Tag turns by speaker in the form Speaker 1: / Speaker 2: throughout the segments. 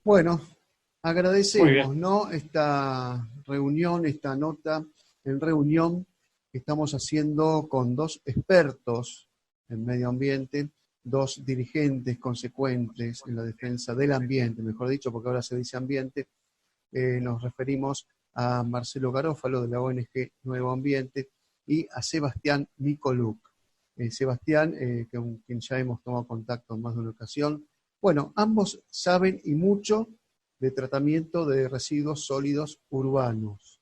Speaker 1: Bueno,
Speaker 2: Muy bien.
Speaker 1: agradecemos, ¿no? Esta reunión, esta nota en reunión que estamos haciendo con dos expertos en medio ambiente, dos dirigentes consecuentes en la defensa del ambiente, mejor dicho, porque ahora se dice ambiente. Nos referimos a Marcelo Garófalo de la ONG Nuevo Ambiente y a Sebastián Nicoluc. Sebastián, con quien ya hemos tomado contacto en más de una ocasión. Bueno, ambos saben y mucho de tratamiento de residuos sólidos urbanos.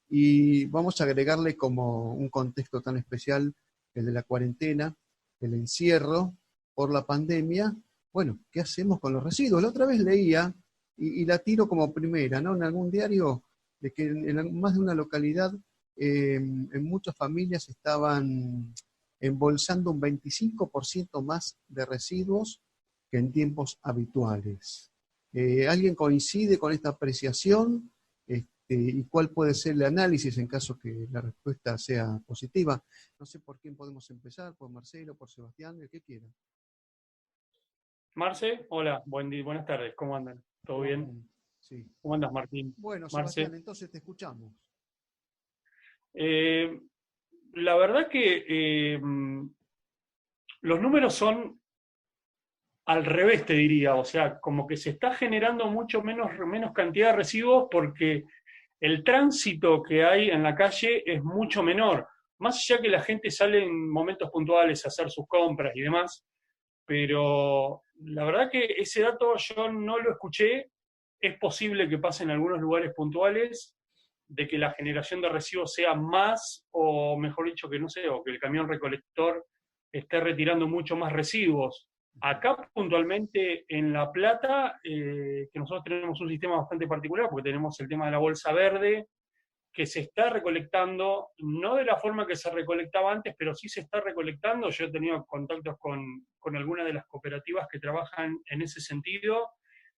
Speaker 1: Y vamos a agregarle como un contexto tan especial el de la cuarentena, el encierro por la pandemia. Bueno, ¿qué hacemos con los residuos? La otra vez leía, y la tiro como primera, ¿no? En algún diario, de que en más de una localidad, en muchas familias estaban embolsando un 25% más de residuos que en tiempos habituales. ¿Alguien coincide con esta apreciación? ¿Y cuál puede ser el análisis en caso que la respuesta sea positiva? No sé por quién podemos empezar, por Marcelo, por Sebastián, el que quiera.
Speaker 2: Marce, hola, buenas tardes, ¿cómo andan? ¿Todo bien?
Speaker 1: Sí.
Speaker 2: ¿Cómo andas, Martín?
Speaker 1: Bueno, Sebastián,
Speaker 2: Marce.
Speaker 1: entonces te escuchamos.
Speaker 2: Eh, la verdad que los números son al revés, te diría, o sea, como que se está generando mucho menos cantidad de residuos porque el tránsito que hay en la calle es mucho menor. Más allá que la gente sale en momentos puntuales a hacer sus compras y demás, pero la verdad que ese dato yo no lo escuché. Es posible que pase en algunos lugares puntuales de que la generación de residuos sea más, o mejor dicho, que no sé, o que el camión recolector esté retirando mucho más residuos. Acá puntualmente en La Plata, que nosotros tenemos un sistema bastante particular, porque tenemos el tema de la bolsa verde, que se está recolectando, no de la forma que se recolectaba antes, pero sí se está recolectando. Yo he tenido contactos con algunas de las cooperativas que trabajan en ese sentido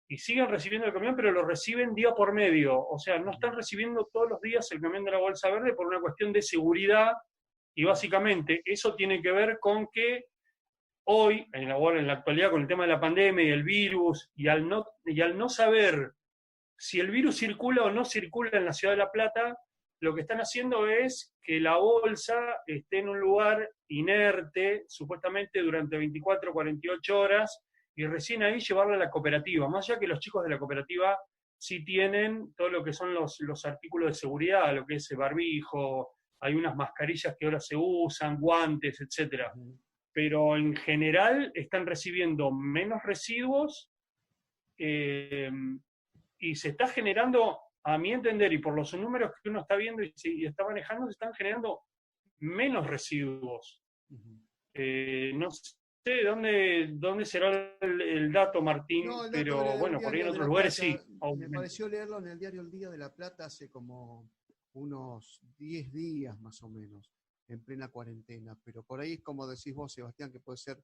Speaker 2: y siguen recibiendo el camión, pero lo reciben día por medio. O sea, no están recibiendo todos los días el camión de la bolsa verde por una cuestión de seguridad y básicamente eso tiene que ver con que hoy, en la actualidad, con el tema de la pandemia y el virus, y al no saber si el virus circula o no circula en la ciudad de La Plata, lo que están haciendo es que la bolsa esté en un lugar inerte, supuestamente durante 24 o 48 horas, y recién ahí llevarla a la cooperativa. Más allá que los chicos de la cooperativa sí tienen todo lo que son los artículos de seguridad, lo que es el barbijo, hay unas mascarillas que ahora se usan, guantes, etcétera. Pero en general están recibiendo menos residuos, eh, y se está generando, a mi entender, y por los números que uno está viendo y está manejando, se están generando menos residuos. No sé dónde será el dato, Martín,
Speaker 1: No, el dato
Speaker 2: pero
Speaker 1: del
Speaker 2: bueno, por ahí en
Speaker 1: diario de
Speaker 2: otros
Speaker 1: La
Speaker 2: lugares sí,
Speaker 1: Plata, me
Speaker 2: obviamente.
Speaker 1: pareció leerlo en el diario El Día de La Plata hace como unos 10 días más o menos, en plena cuarentena. Pero por ahí es como decís vos, Sebastián, que puede ser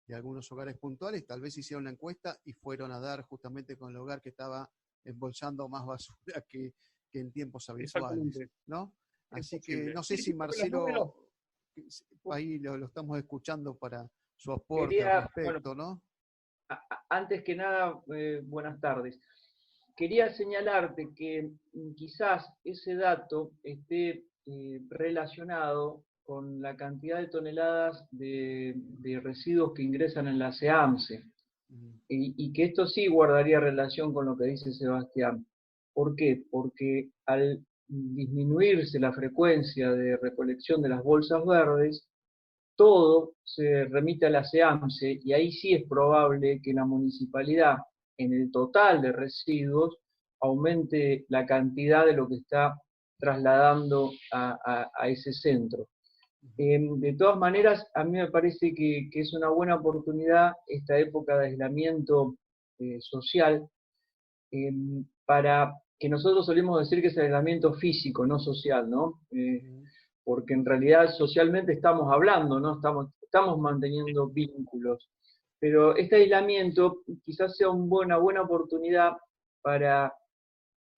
Speaker 1: de algunos hogares puntuales. Tal vez hicieron la encuesta y fueron a dar justamente con el hogar que estaba embolsando más basura que en tiempos habituales,
Speaker 2: Exactamente,
Speaker 1: ¿no?
Speaker 2: es
Speaker 1: Así que
Speaker 2: posible.
Speaker 1: no sé
Speaker 2: Y
Speaker 1: si
Speaker 2: digo que los números,
Speaker 1: Marcelo, ahí lo estamos escuchando para su aporte al
Speaker 3: Quería, bueno,
Speaker 1: respecto, ¿no?
Speaker 3: antes que nada, buenas tardes. Quería señalarte que quizás ese dato esté relacionado con la cantidad de toneladas de residuos que ingresan en la SEAMSE y que esto sí guardaría relación con lo que dice Sebastián. ¿Por qué? Porque al disminuirse la frecuencia de recolección de las bolsas verdes, todo se remite a la SEAMSE y ahí sí es probable que la municipalidad en el total de residuos aumente la cantidad de lo que está trasladando a ese centro. De todas maneras, a mí me parece que es una buena oportunidad esta época de aislamiento social, eh, para que nosotros solemos decir que es aislamiento físico, no social, ¿no? Porque en realidad socialmente estamos hablando, ¿no? Estamos manteniendo vínculos. Pero este aislamiento quizás sea una buena oportunidad para,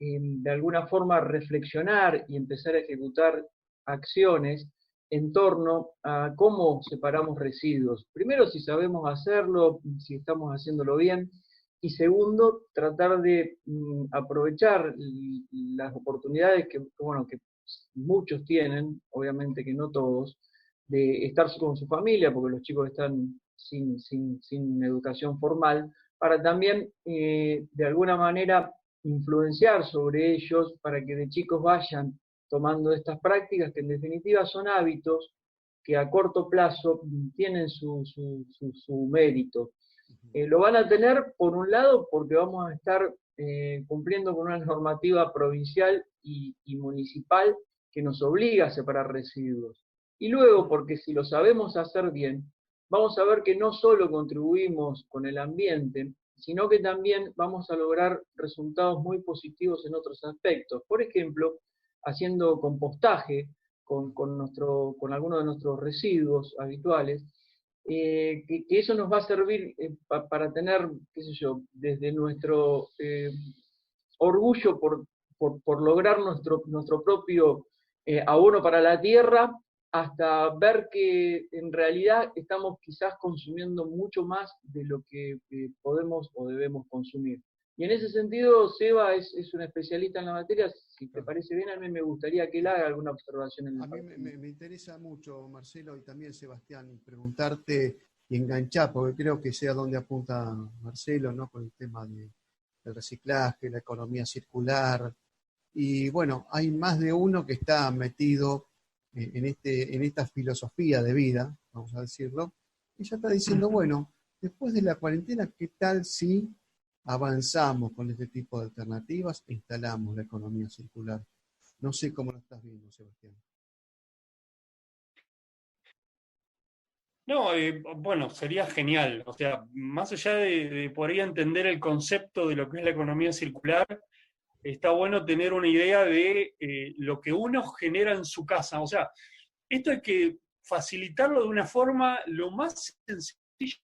Speaker 3: de alguna forma, reflexionar y empezar a ejecutar acciones en torno a cómo separamos residuos. Primero, si sabemos hacerlo, si estamos haciéndolo bien, Y segundo, tratar de aprovechar las oportunidades bueno, que muchos tienen, obviamente que no todos, de estar con su familia, porque los chicos están sin educación formal, para también de alguna manera influenciar sobre ellos para que de chicos vayan tomando estas prácticas que en definitiva son hábitos que a corto plazo tienen su mérito. Lo van a tener, por un lado, porque vamos a estar cumpliendo con una normativa provincial y municipal que nos obliga a separar residuos. Y luego, porque si lo sabemos hacer bien, vamos a ver que no solo contribuimos con el ambiente, sino que también vamos a lograr resultados muy positivos en otros aspectos. Por ejemplo, haciendo compostaje con algunos de nuestros residuos habituales, que eso nos va a servir para tener, qué sé yo, desde nuestro orgullo por lograr nuestro propio abono para la tierra, hasta ver que en realidad estamos quizás consumiendo mucho más de lo que podemos o debemos consumir. Y en ese sentido, Seba es un especialista en la materia. Si te parece bien, a mí me gustaría que él haga alguna observación en el
Speaker 1: A mí me interesa mucho, Marcelo, y también Sebastián, preguntarte y enganchar, porque creo que sea donde apunta Marcelo, ¿no? Con el tema del reciclaje, la economía circular. Y bueno, hay más de uno que está metido en esta filosofía de vida, vamos a decirlo, y ya está diciendo, bueno, después de la cuarentena, ¿qué tal si avanzamos con este tipo de alternativas e instalamos la economía circular? No sé cómo lo estás viendo, Sebastián.
Speaker 2: No, bueno, sería genial. O sea, más allá de por ahí entender el concepto de lo que es la economía circular, está bueno tener una idea de lo que uno genera en su casa. O sea, esto hay que facilitarlo de una forma lo más sencilla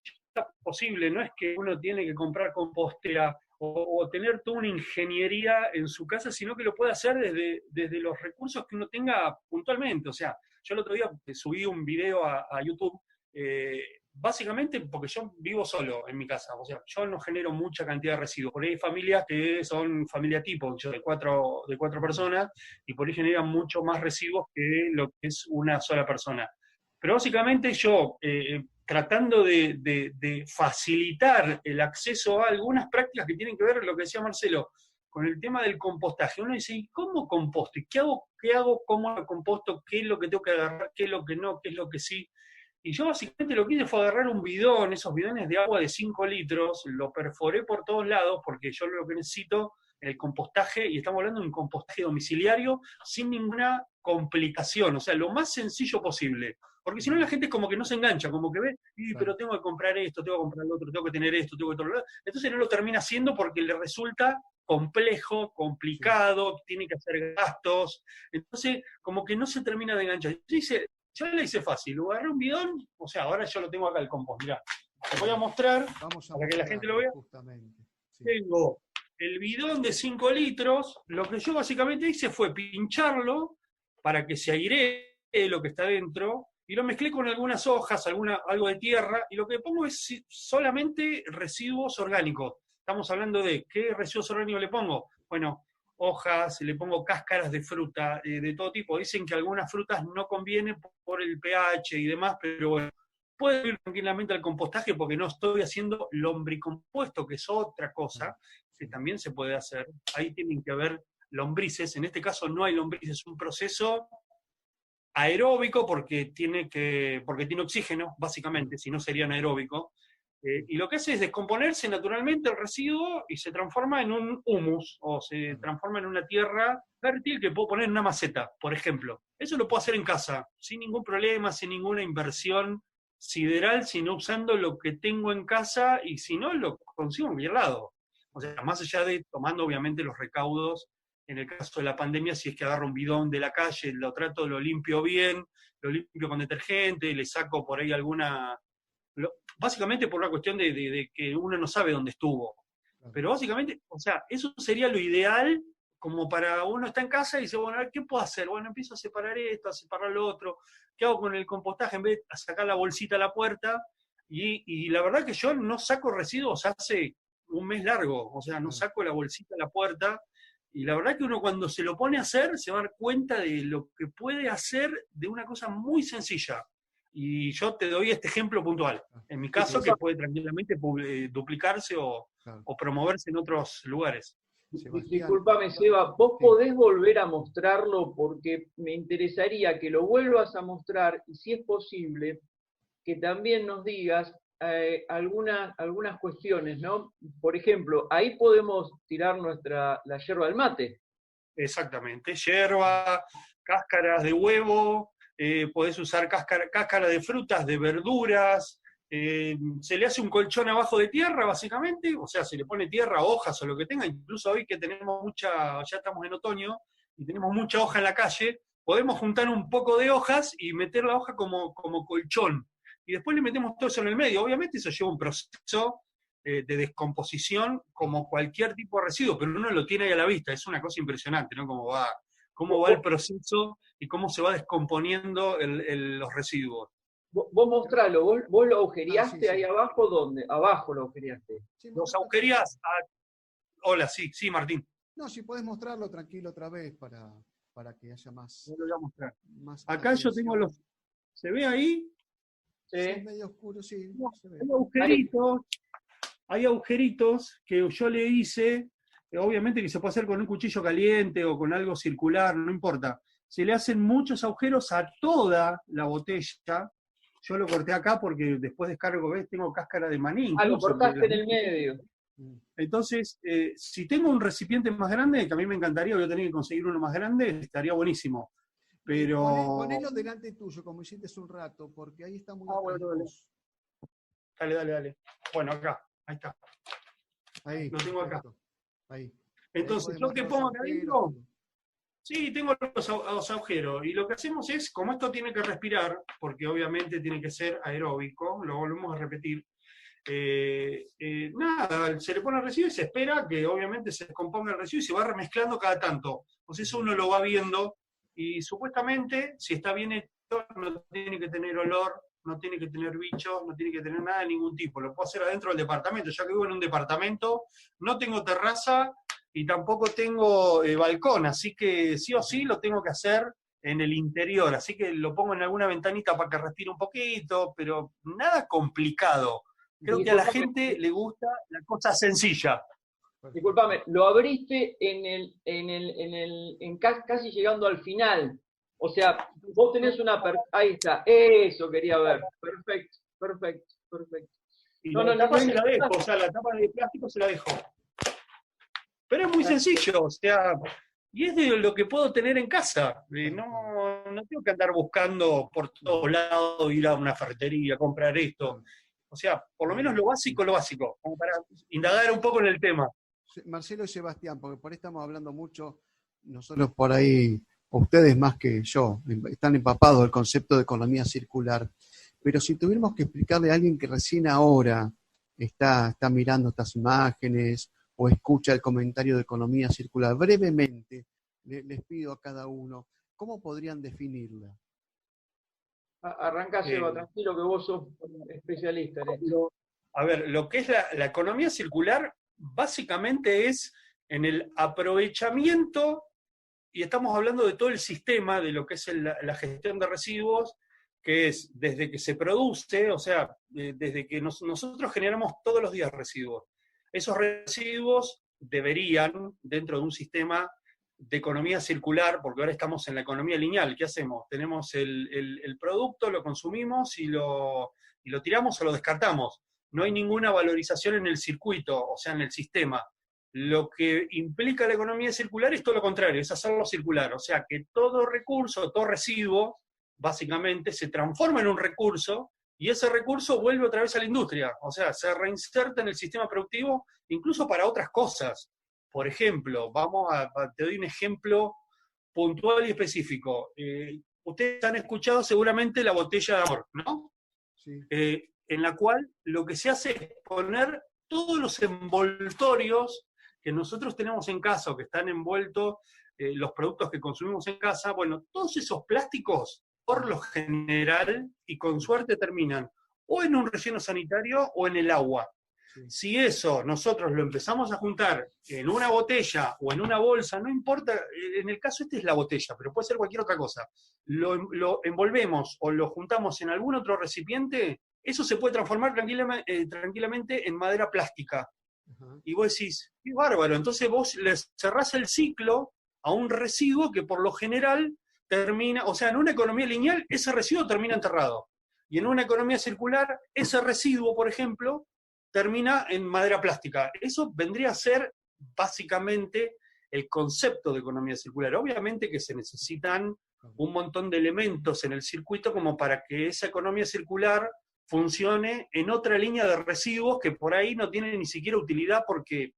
Speaker 2: posible. No es que uno tiene que comprar compostera o tener toda una ingeniería en su casa, sino que lo puede hacer desde los recursos que uno tenga puntualmente. O sea, yo el otro día subí un video a YouTube, básicamente porque yo vivo solo en mi casa, o sea, yo no genero mucha cantidad de residuos. Por ahí hay familias que son familia tipo, yo de cuatro personas, y por ahí generan mucho más residuos que lo que es una sola persona. Pero básicamente yo, tratando de facilitar el acceso a algunas prácticas que tienen que ver, lo que decía Marcelo, con el tema del compostaje. Uno dice, ¿y cómo composto? ¿Y qué hago? ¿Cómo lo composto? ¿Qué es lo que tengo que agarrar? ¿Qué es lo que no? ¿Qué es lo que sí? Y yo básicamente lo que hice fue agarrar un bidón, esos bidones de agua de 5 litros, lo perforé por todos lados, porque yo lo que necesito en el compostaje, y estamos hablando de un compostaje domiciliario, sin ninguna complicación, o sea, lo más sencillo posible. Porque si no la gente como que no se engancha, como que ve, pero tengo que comprar esto, tengo que comprar lo otro, tengo que tener esto, tengo que tener lo otro. Entonces no lo termina haciendo porque le resulta complejo, complicado, tiene que hacer gastos. Entonces, como que no se termina de enganchar. Yo le hice fácil, lo agarré un bidón, o sea, ahora yo lo tengo acá el compost, mirá. Te voy a mostrar, para que la gente lo vea.
Speaker 1: Justamente. Sí.
Speaker 2: Tengo el bidón de 5 litros, lo que yo básicamente hice fue pincharlo para que se airee lo que está dentro, y lo mezclé con algunas hojas, algo de tierra, y lo que pongo es solamente residuos orgánicos. Estamos hablando de ¿qué residuos orgánicos le pongo? Bueno, hojas, le pongo cáscaras de fruta, de todo tipo. Dicen que algunas frutas no convienen por el pH y demás, pero bueno, puedo ir tranquilamente al compostaje porque no estoy haciendo lombricompuesto, que es otra cosa que también se puede hacer. Ahí tienen que haber lombrices, en este caso no hay lombrices, es un proceso aeróbico porque tiene oxígeno, básicamente, si no sería anaeróbico. Y lo que hace es descomponerse naturalmente el residuo y se transforma en un humus, o se transforma en una tierra fértil que puedo poner en una maceta, por ejemplo. Eso lo puedo hacer en casa, sin ningún problema, sin ninguna inversión sideral, sino usando lo que tengo en casa, y si no, lo consigo en cualquier lado. O sea, más allá de tomando obviamente los recaudos, en el caso de la pandemia, si es que agarro un bidón de la calle, lo limpio bien, lo limpio con detergente, le saco por ahí alguna... básicamente por una cuestión de que uno no sabe dónde estuvo. Pero básicamente, o sea, eso sería lo ideal como para uno está en casa y dice, bueno, a ver, ¿qué puedo hacer? Bueno, empiezo a separar esto, a separar lo otro. ¿Qué hago con el compostaje en vez de sacar la bolsita a la puerta? Y la verdad que yo no saco residuos hace un mes largo, o sea, no saco la bolsita a la puerta, y la verdad que uno cuando se lo pone a hacer se va a dar cuenta de lo que puede hacer de una cosa muy sencilla. Y yo te doy este ejemplo puntual. En mi caso, que puede tranquilamente duplicarse o promoverse en otros lugares.
Speaker 3: Disculpame, Seba, ¿vos podés volver a mostrarlo? Porque me interesaría que lo vuelvas a mostrar y, si es posible, que también nos digas algunas cuestiones, ¿no? Por ejemplo, ahí podemos tirar la yerba del mate.
Speaker 2: Exactamente, yerba, cáscaras de huevo, podés usar cáscara de frutas, de verduras, se le hace un colchón abajo de tierra, básicamente, o sea, se le pone tierra, hojas o lo que tenga, incluso hoy que tenemos ya estamos en otoño y tenemos mucha hoja en la calle, podemos juntar un poco de hojas y meter la hoja como colchón. Y después le metemos todo eso en el medio. Obviamente eso lleva un proceso de descomposición como cualquier tipo de residuo, pero uno lo tiene ahí a la vista. Es una cosa impresionante, ¿no? Cómo va el proceso y cómo se va descomponiendo los residuos.
Speaker 3: Vos mostralo, vos lo agujereaste
Speaker 1: sí.
Speaker 3: Ahí abajo, ¿dónde? Abajo lo agujereaste.
Speaker 2: Sí, los agujerías. Hola, sí, Martín.
Speaker 1: No, si podés mostrarlo tranquilo otra vez para que haya más.
Speaker 2: Yo lo voy a mostrar.
Speaker 1: Más
Speaker 2: acá
Speaker 1: atención.
Speaker 2: Yo tengo los. ¿Se ve ahí?
Speaker 1: Sí, es medio oscuro, sí.
Speaker 2: No,
Speaker 1: se ve.
Speaker 2: Hay agujeritos que yo le hice, obviamente que se puede hacer con un cuchillo caliente o con algo circular, no importa. Se le hacen muchos agujeros a toda la botella. Yo lo corté acá porque después descargo, ¿ves? Tengo cáscara de maní.
Speaker 3: Lo cortaste en el medio.
Speaker 2: Entonces, si tengo un recipiente más grande, que a mí me encantaría, voy a tener que conseguir uno más grande, estaría buenísimo. Pero.
Speaker 1: Ponelo delante tuyo, como hiciste hace un rato, porque ahí está muy
Speaker 2: bueno, dale. Bueno, acá, ahí está.
Speaker 1: Ahí.
Speaker 2: Lo tengo acá.
Speaker 1: Ahí.
Speaker 2: Entonces, ¿yo qué pongo acá adentro? Sí, tengo los agujeros. Y lo que hacemos es, como esto tiene que respirar, porque obviamente tiene que ser aeróbico, lo volvemos a repetir. Nada, se le pone el residuo y se espera que obviamente se descomponga el residuo y se va remezclando cada tanto. Entonces eso uno lo va viendo y supuestamente, si está bien hecho, no tiene que tener olor, no tiene que tener bichos, no tiene que tener nada de ningún tipo. Lo puedo hacer adentro del departamento. Ya que vivo en un departamento, no tengo terraza y tampoco tengo balcón, así que sí o sí lo tengo que hacer en el interior. Así que lo pongo en alguna ventanita para que respire un poquito, pero nada complicado. Creo que a la gente le gusta la cosa sencilla.
Speaker 3: Disculpame, lo abriste casi llegando al final. O sea, vos tenés ahí está, eso quería ver. Perfecto.
Speaker 2: Y la tapa se la dejo, o sea, la tapa de plástico se la dejo. Pero es muy sencillo, o sea, y es de lo que puedo tener en casa. No tengo que andar buscando por todos lados, ir a una ferretería, comprar esto. O sea, por lo menos lo básico, como para indagar un poco en el tema.
Speaker 1: Marcelo y Sebastián, porque por ahí estamos hablando mucho, nosotros por ahí, ustedes más que yo, están empapados del concepto de economía circular, pero si tuviéramos que explicarle a alguien que recién ahora está mirando estas imágenes o escucha el comentario de economía circular, brevemente les pido a cada uno, ¿cómo podrían definirla?
Speaker 3: Arranca, Seba, tranquilo que vos sos especialista en esto.
Speaker 2: A ver, lo que es la economía circular básicamente es en el aprovechamiento, y estamos hablando de todo el sistema de lo que es la gestión de residuos, que es desde que se produce, o sea, desde que nosotros generamos todos los días residuos. Esos residuos deberían, dentro de un sistema de economía circular, porque ahora estamos en la economía lineal, ¿qué hacemos? Tenemos el producto, lo consumimos y lo tiramos o lo descartamos. No hay ninguna valorización en el circuito, o sea, en el sistema. Lo que implica la economía circular es todo lo contrario, es hacerlo circular. O sea, que todo recurso, todo residuo, básicamente, se transforma en un recurso y ese recurso vuelve otra vez a la industria. O sea, se reinserta en el sistema productivo, incluso para otras cosas. Por ejemplo, te doy un ejemplo puntual y específico. Ustedes han escuchado seguramente la botella de amor, ¿no?
Speaker 1: Sí.
Speaker 2: En la cual lo que se hace es poner todos los envoltorios que nosotros tenemos en casa o que están envueltos, los productos que consumimos en casa, bueno, todos esos plásticos, por lo general, y con suerte terminan o en un relleno sanitario o en el agua.
Speaker 1: Sí.
Speaker 2: Si eso nosotros lo empezamos a juntar en una botella o en una bolsa, no importa, en el caso este es la botella, pero puede ser cualquier otra cosa, lo envolvemos o lo juntamos en algún otro recipiente, eso se puede transformar tranquilamente en madera plástica.
Speaker 1: Ajá.
Speaker 2: Y vos decís, qué bárbaro, entonces vos le cerrás el ciclo a un residuo que por lo general termina, o sea, en una economía lineal ese residuo termina enterrado. Y en una economía circular, ese residuo, por ejemplo, termina en madera plástica. Eso vendría a ser básicamente el concepto de economía circular. Obviamente que se necesitan un montón de elementos en el circuito como para que esa economía circular funcione en otra línea de residuos que por ahí no tienen ni siquiera utilidad porque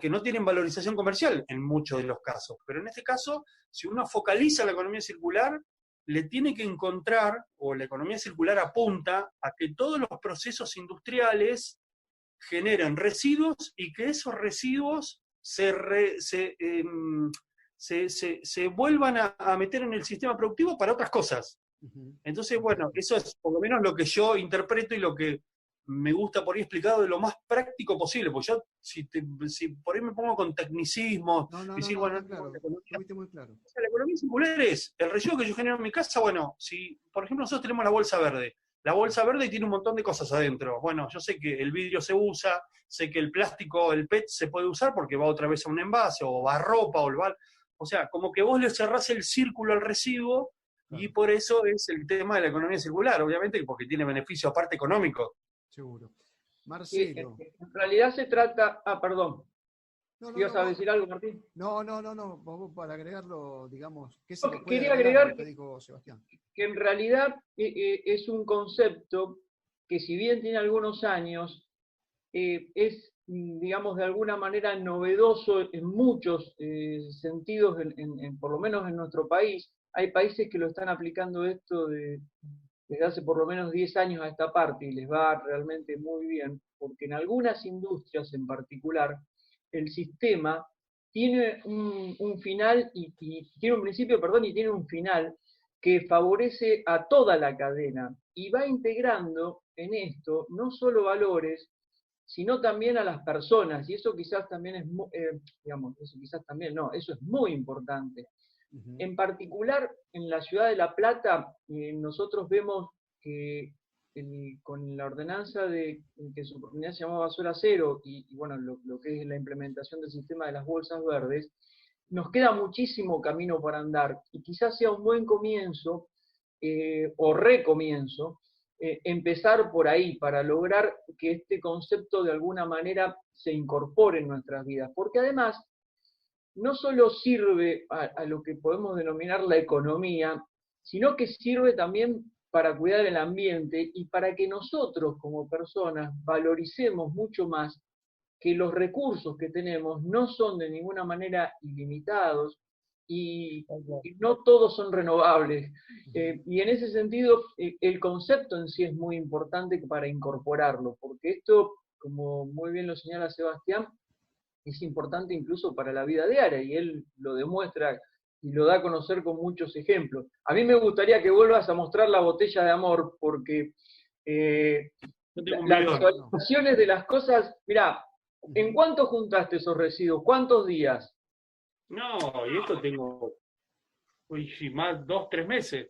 Speaker 2: no tienen valorización comercial en muchos de los casos. Pero en este caso, si uno focaliza la economía circular, le tiene que encontrar, o la economía circular apunta, a que todos los procesos industriales generen residuos y que esos residuos se vuelvan a meter en el sistema productivo para otras cosas. Entonces, bueno, eso es por lo menos lo que yo interpreto y lo que me gusta por ahí explicado de lo más práctico posible, porque yo, si por ahí me pongo con tecnicismo, decir, bueno,
Speaker 1: claro, muy claro.
Speaker 2: O sea, la economía circular es el residuo que yo genero en mi casa. Bueno, si, por ejemplo, nosotros tenemos la bolsa verde. La bolsa verde tiene un montón de cosas adentro. Bueno, yo sé que el vidrio se usa, sé que el plástico, el PET se puede usar porque va otra vez a un envase, o va a ropa, o sea, como que vos le cerrás el círculo al residuo, y por eso es el tema de la economía circular, obviamente, porque tiene beneficio aparte económico.
Speaker 1: Seguro. Marcelo.
Speaker 3: En realidad se trata... perdón. ¿Ibas a decir algo, Martín?
Speaker 1: No. Vos para agregarlo, digamos, ¿qué se puede
Speaker 3: quería agregar
Speaker 1: que dijo Sebastián?
Speaker 3: Que en realidad es un concepto que, si bien tiene algunos años, es, digamos, de alguna manera novedoso en muchos sentidos, por lo menos en nuestro país. Hay países que lo están aplicando esto desde hace por lo menos 10 años a esta parte y les va realmente muy bien, porque en algunas industrias en particular el sistema tiene un final y tiene un principio, perdón, y tiene un final que favorece a toda la cadena y va integrando en esto no solo valores, sino también a las personas, y eso quizás también es, eso es muy importante. En particular, en la ciudad de La Plata, nosotros vemos que con la ordenanza que su oportunidad se llamaba Basura Cero, y bueno, lo que es la implementación del sistema de las bolsas verdes, nos queda muchísimo camino por andar, y quizás sea un buen comienzo, o recomienzo, empezar por ahí, para lograr que este concepto de alguna manera se incorpore en nuestras vidas, porque además no solo sirve a lo que podemos denominar la economía, sino que sirve también para cuidar el ambiente y para que nosotros como personas valoricemos mucho más que los recursos que tenemos no son de ninguna manera ilimitados y no todos son renovables. Y en ese sentido, el concepto en sí es muy importante para incorporarlo, porque esto, como muy bien lo señala Sebastián, es importante incluso para la vida diaria, y él lo demuestra y lo da a conocer con muchos ejemplos. A mí me gustaría que vuelvas a mostrar la botella de amor, porque las visualizaciones de las cosas, mirá, ¿en cuánto juntaste esos residuos? ¿Cuántos días?
Speaker 2: No, y esto tengo más 2-3 meses.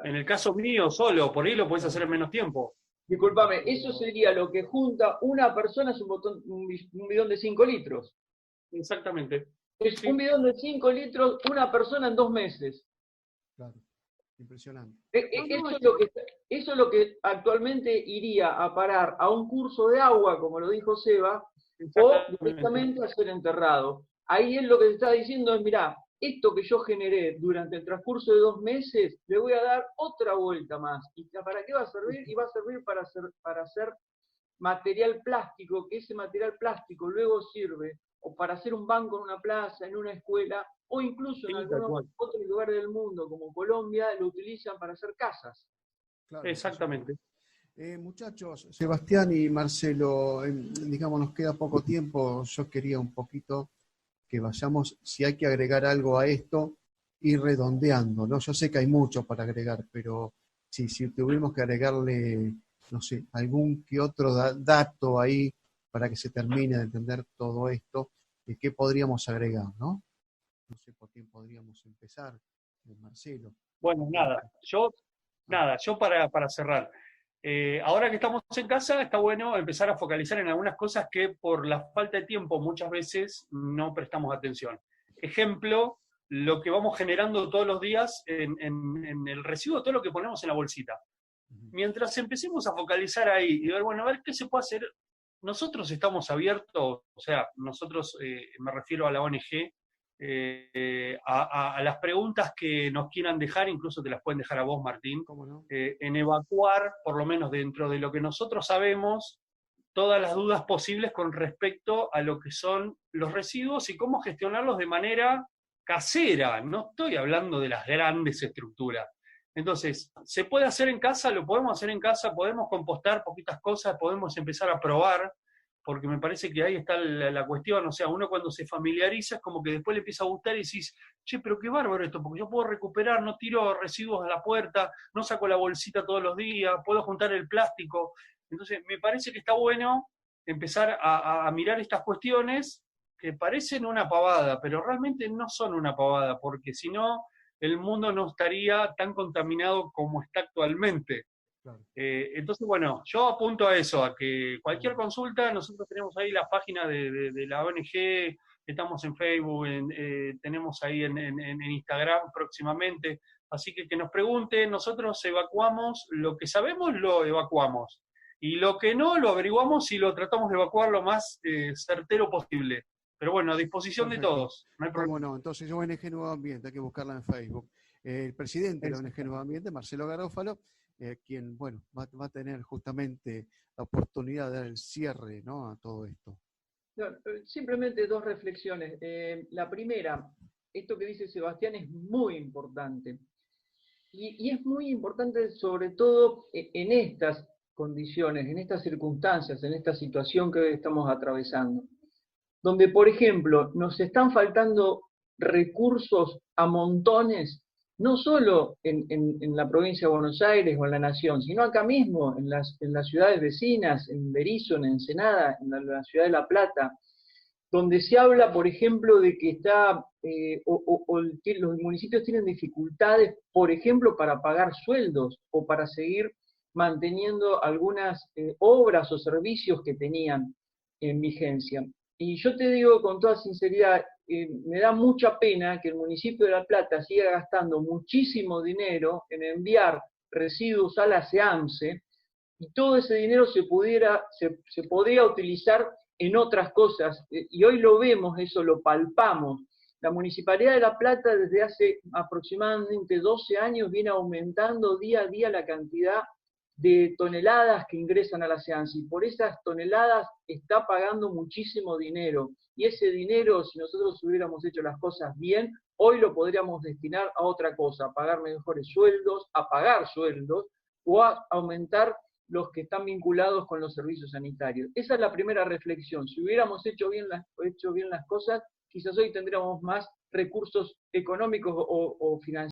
Speaker 2: En el caso mío solo, por ahí lo podés hacer en menos tiempo.
Speaker 3: Disculpame, eso sería lo que junta una persona, es un bidón de 5 litros.
Speaker 2: Exactamente.
Speaker 3: Es sí. Un bidón de 5 litros, una persona en 2 meses.
Speaker 1: Claro, impresionante.
Speaker 3: Eso es lo que actualmente iría a parar a un curso de agua, como lo dijo Seba, o directamente a ser enterrado. Ahí él lo que te está diciendo es, mirá, esto que yo generé durante el transcurso de 2 meses, le voy a dar otra vuelta más. ¿Y para qué va a servir? Y va a servir para hacer material plástico, que ese material plástico luego sirve o para hacer un banco en una plaza, en una escuela, o incluso en algunos otros lugares del mundo, como Colombia, lo utilizan para hacer casas.
Speaker 2: Claro, exactamente.
Speaker 1: Muchachos, Sebastián y Marcelo, digamos, nos queda poco tiempo. Yo quería un poquito que vayamos, si hay que agregar algo a esto, ir redondeando, ¿no? Yo sé que hay mucho para agregar, pero si tuviéramos que agregarle, no sé, algún que otro dato ahí para que se termine de entender todo esto, qué podríamos agregar, ¿no? No sé por quién podríamos empezar, Marcelo.
Speaker 2: Bueno, yo para cerrar. Ahora que estamos en casa, está bueno empezar a focalizar en algunas cosas que por la falta de tiempo muchas veces no prestamos atención. Ejemplo, lo que vamos generando todos los días en el residuo, todo lo que ponemos en la bolsita. Mientras empecemos a focalizar ahí y ver, bueno, a ver qué se puede hacer, nosotros estamos abiertos, o sea, nosotros, me refiero a la ONG, a las preguntas que nos quieran dejar, incluso te las pueden dejar a vos, Martín,
Speaker 1: ¿Cómo no?
Speaker 2: en evacuar, por lo menos dentro de lo que nosotros sabemos, todas las dudas posibles con respecto a lo que son los residuos y cómo gestionarlos de manera casera. No estoy hablando de las grandes estructuras. Entonces, ¿se puede hacer en casa? Lo podemos hacer en casa, podemos compostar poquitas cosas, podemos empezar a probar, porque me parece que ahí está la cuestión. O sea, uno cuando se familiariza es como que después le empieza a gustar y decís, che, pero qué bárbaro esto, porque yo puedo recuperar, no tiro residuos a la puerta, no saco la bolsita todos los días, puedo juntar el plástico. Entonces, me parece que está bueno empezar a mirar estas cuestiones que parecen una pavada, pero realmente no son una pavada, porque si no, el mundo no estaría tan contaminado como está actualmente.
Speaker 1: Claro.
Speaker 2: Entonces, bueno, yo apunto a eso, a que cualquier consulta, nosotros tenemos ahí la página de la ONG, estamos en Facebook, tenemos ahí en Instagram próximamente, así que nos pregunten, nosotros evacuamos, lo que sabemos lo evacuamos, y lo que no lo averiguamos y lo tratamos de evacuar lo más certero posible. Pero bueno, a disposición
Speaker 1: Perfecto.
Speaker 2: de todos, no hay problema.
Speaker 1: ¿Cómo no? Entonces, ONG Nuevo Ambiente, hay que buscarla en Facebook. El presidente de la ONG Nuevo Ambiente, Marcelo Garófalo, quien, bueno, va a tener justamente la oportunidad de dar el cierre, ¿no?, a todo esto.
Speaker 3: No, simplemente dos reflexiones. La primera, esto que dice Sebastián es muy importante. Y es muy importante sobre todo en estas condiciones, en estas circunstancias, en esta situación que hoy estamos atravesando. Donde, por ejemplo, nos están faltando recursos a montones, no solo en la provincia de Buenos Aires o en la Nación, sino acá mismo, en las ciudades vecinas, en Berisso, en Ensenada, en la ciudad de La Plata, donde se habla, por ejemplo, de que los municipios tienen dificultades, por ejemplo, para pagar sueldos o para seguir manteniendo algunas obras o servicios que tenían en vigencia. Y yo te digo con toda sinceridad, me da mucha pena que el municipio de La Plata siga gastando muchísimo dinero en enviar residuos a la SEAMSE y todo ese dinero se podría utilizar en otras cosas. Y hoy lo vemos, eso lo palpamos. La Municipalidad de La Plata desde hace aproximadamente 12 años viene aumentando día a día la cantidad de toneladas que ingresan a la SEAMSE, y por esas toneladas está pagando muchísimo dinero, y ese dinero, si nosotros hubiéramos hecho las cosas bien, hoy lo podríamos destinar a otra cosa, a pagar mejores sueldos, a pagar sueldos, o a aumentar los que están vinculados con los servicios sanitarios. Esa es la primera reflexión. Si hubiéramos hecho bien las cosas, quizás hoy tendríamos más recursos económicos o financieros